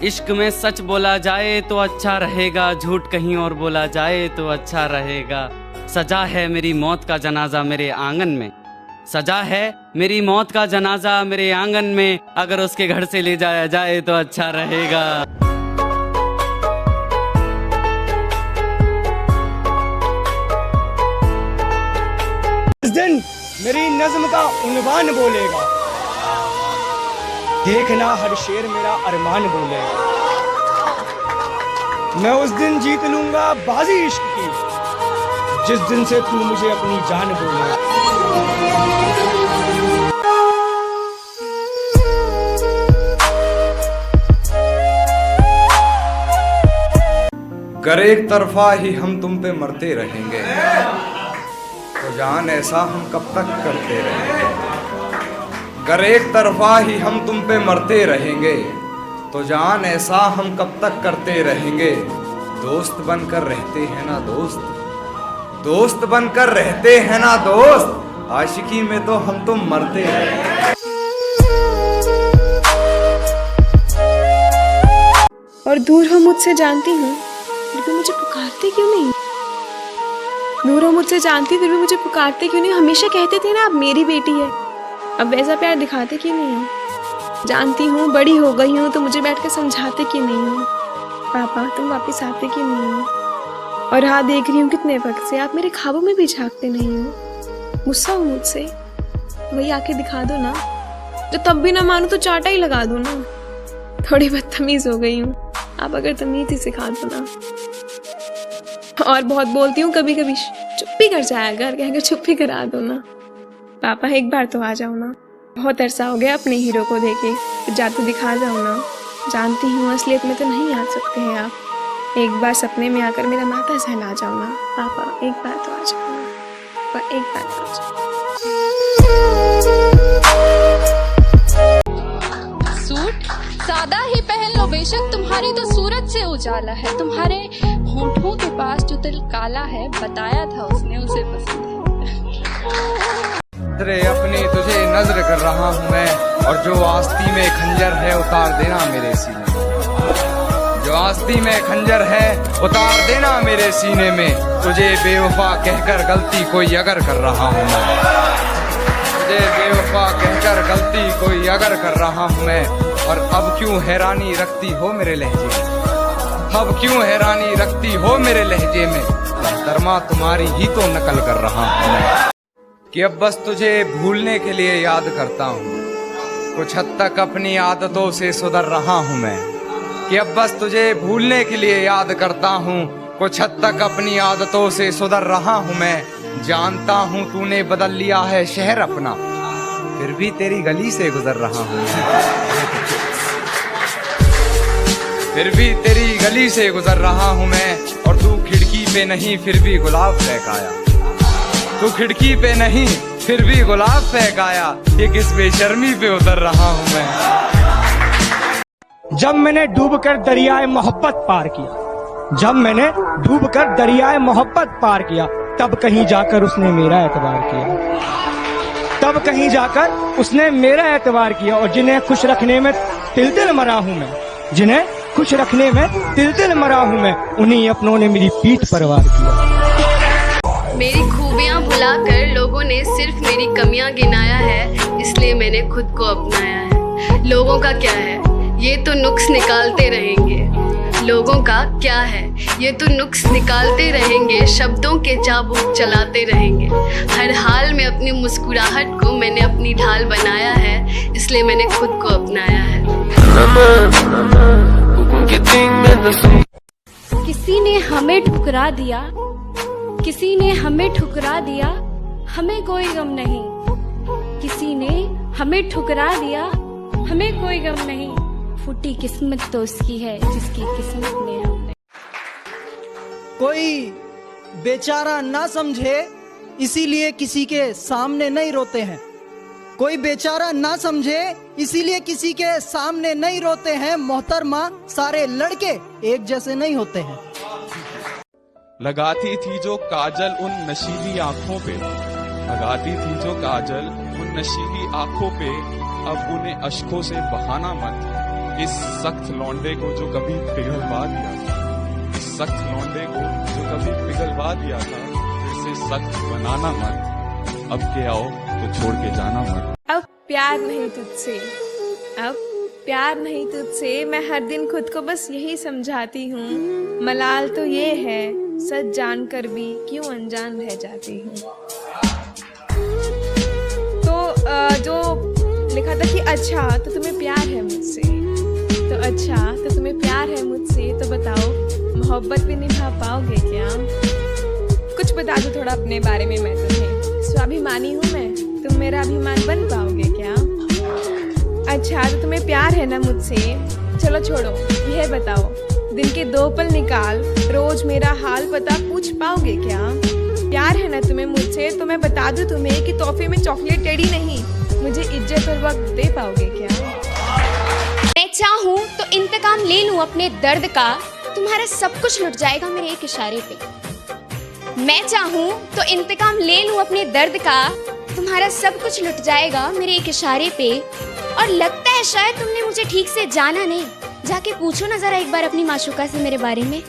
इश्क में सच बोला जाए तो अच्छा रहेगा, झूठ कहीं और बोला जाए तो अच्छा रहेगा। सजा है मेरी मौत का जनाजा मेरे आंगन में, सजा है मेरी मौत का जनाजा मेरे आंगन में, अगर उसके घर से ले जाया जाए तो अच्छा रहेगा। इस दिन मेरी नज़्म का उन्वान बोलेगा, देखना हर शेर मेरा अरमान बोलेगा। मैं उस दिन जीत लूंगा बाजी इश्क की, जिस दिन से तू मुझे अपनी जान बोलेगा। गर एक तरफा ही हम तुम पे मरते रहेंगे, तो जान ऐसा हम कब तक करते रहेंगे। गर एक तरफा ही हम तुम पे मरते रहेंगे, तो जान ऐसा हम कब तक करते रहेंगे। दोस्त बनकर रहते हैं ना दोस्त, दोस्त बनकर रहते हैं ना दोस्त, आशिकी में तो हम तुम मरते रहेंगे। और दूर हो मुझसे जानती हूँ, फिर भी मुझे पुकारते क्यों नहीं? दूर हो मुझसे जानती फिर भी मुझे पुकारते क्यों नहीं? हमेशा कहते थे ना आप मेरी बेटी है, अब वैसा प्यार दिखाते क्यों नहीं हो? जानती हूँ बड़ी हो गई हूँ तो मुझे बैठ कर समझाते क्यों नहीं हो? पापा तुम वापस आते क्यों नहीं हो? और हाँ देख रही हूँ कितने वक्त से आप मेरे ख्वाबों में भी झांकते नहीं हो। गुस्सा हो मुझसे, वही आके दिखा दो ना, जो तब भी ना मानो तो चाटा ही लगा दो ना। थोड़ी बदतमीज हो गई हूँ, आप अगर तमीज ही सिखा दो ना। और बहुत बोलती हूँ कभी कभी, चुप भी कर जाया कर, कहकर चुप भी करा दो ना। पापा एक बार तो आ जाओ ना, बहुत अरसा हो गया अपने हीरो को देखे, तो जादू दिखा जाओ ना। जानती हूँ असलियत में तो नहीं आ सकते हैं आप, एक बार सपने में आकर मेरा नाता सहला जाओ ना। पापा एक बार तो आ जाओ ना, पापा एक बार तो आ जाओ। सूट सादा ही पहन लो बेशक, तुम्हारी तो सूरज से उजाला है। तुम्हारे होठों के पास जो दिल काला है, बताया था उसने उसे पसंद है। नजरे अपनी तुझे नजर कर रहा हूँ मैं, और जो आस्ती में खंजर है उतार देना मेरे सीने में। जो आस्ती में खंजर है उतार देना मेरे सीने में। तुझे बेवफा कहकर गलती कोई अगर कर रहा हूँ मैं, तुझे बेवफा कहकर गलती कोई अगर कर रहा हूँ मैं। और अब क्यों हैरानी रखती हो मेरे लहजे में, अब क्यों हैरानी रखती हो मेरे लहजे में। मोहतरमा तुम्हारी ही तो नकल कर रहा हूँ मैं, कि अब बस तुझे भूलने के लिए याद करता हूँ। कुछ हद तक अपनी आदतों से सुधर रहा हूँ मैं, कि अब बस तुझे भूलने के लिए याद करता हूँ। कुछ हद तक अपनी आदतों से सुधर रहा हूँ मैं। जानता हूँ तूने बदल लिया है शहर अपना, फिर भी तेरी गली से गुजर रहा हूँ। फिर भी तेरी गली से गुजर रहा हूँ मैं। और तू खिड़की पे नहीं फिर भी गुलाब फेंक आया, तू खिड़की पे नहीं फिर भी गुलाब फेंक आया। ये किस बेशर्मी पे उतर रहा हूँ मैं। जब मैंने डूबकर दरियाए मोहब्बत पार किया, जब मैंने डूबकर दरियाए मोहब्बत पार किया, तब कहीं जाकर उसने मेरा एतबार किया, तब कहीं जाकर उसने मेरा एतबार किया। और जिन्हें खुश रखने में तिल तिल मरा हूँ मैं, जिन्हें खुश रखने में तिल तिल मरा हूँ मैं, उन्हीं अपनों ने मेरी पीठ पर वार किया। मेरी खूबियाँ भुलाकर लोगों ने सिर्फ मेरी कमियाँ गिनाया है, इसलिए मैंने खुद को अपनाया है। लोगों का क्या है ये तो नुक्स निकालते रहेंगे, लोगों का क्या है ये तो नुक्स निकालते रहेंगे। शब्दों के चाबुक चलाते रहेंगे, हर हाल में अपनी मुस्कुराहट को मैंने अपनी ढाल बनाया है, इसलिए मैंने खुद को अपनाया है। किसी ने हमें ठुकरा दिया, किसी ने हमें ठुकरा दिया, हमें कोई गम नहीं। किसी ने हमें ठुकरा दिया, हमें कोई गम नहीं। फूटी किस्मत तो उसकी है जिसकी किस्मत में हम नहीं। कोई बेचारा ना समझे इसीलिए किसी के सामने नहीं रोते हैं, कोई बेचारा ना समझे इसीलिए किसी के सामने नहीं रोते हैं। मोहतरमा सारे लड़के एक जैसे नहीं होते हैं। लगाती थी जो काजल उन नशीली आंखों पे, लगाती थी जो काजल उन नशीली आंखों पे, अब उन्हें अश्कों से बहाना मत। इस सख्त लौंडे को जो कभी पिघलवा दिया था, इस सख्त लौंडे को जो कभी पिघलवा दिया था, फिर से सख्त बनाना मत, अब के आओ तो छोड़ के जाना मत। अब प्यार नहीं तुझसे, अब प्यार नहीं तुझसे, मैं हर दिन खुद को बस यही समझाती हूँ। मलाल तो ये है, सच जानकर भी क्यों अनजान रह जाती हूँ। तो जो लिखा था कि अच्छा तो तुम्हें प्यार है मुझसे, तो अच्छा तो तुम्हें प्यार है मुझसे, तो बताओ मोहब्बत भी निभा पाओगे क्या? कुछ बता दो थोड़ा अपने बारे में, मैं तुम्हें स्वाभिमानी हूँ मैं, तुम मेरा अभिमान बन पाओगे क्या? अच्छा तो तुम्हें प्यार है ना मुझसे, चलो छोड़ो यह बताओ, दिन के 2 पल निकाल रोज मेरा हाल पता पूछ पाओगे क्या? प्यार है ना तुम्हें मुझसे, तो मैं बता दूं तुम्हें कि तोहफे में चॉकलेट टेडी नहीं, मुझे इज्जत और वक्त दे पाओगे क्या? मैं चाहूँ तो इंतकाम ले लूँ अपने दर्द का, तुम्हारा सब कुछ लुट जाएगा मेरे एक इशारे पे। मैं चाहूँ तो इंतकाम ले लूँ अपने दर्द का, तुम्हारा सब कुछ लुट जाएगा मेरे एक इशारे पे। और लगता है शायद तुमने मुझे ठीक से जाना नहीं, जाके पूछो ना जरा एक बार अपनी माशूका से मेरे बारे में।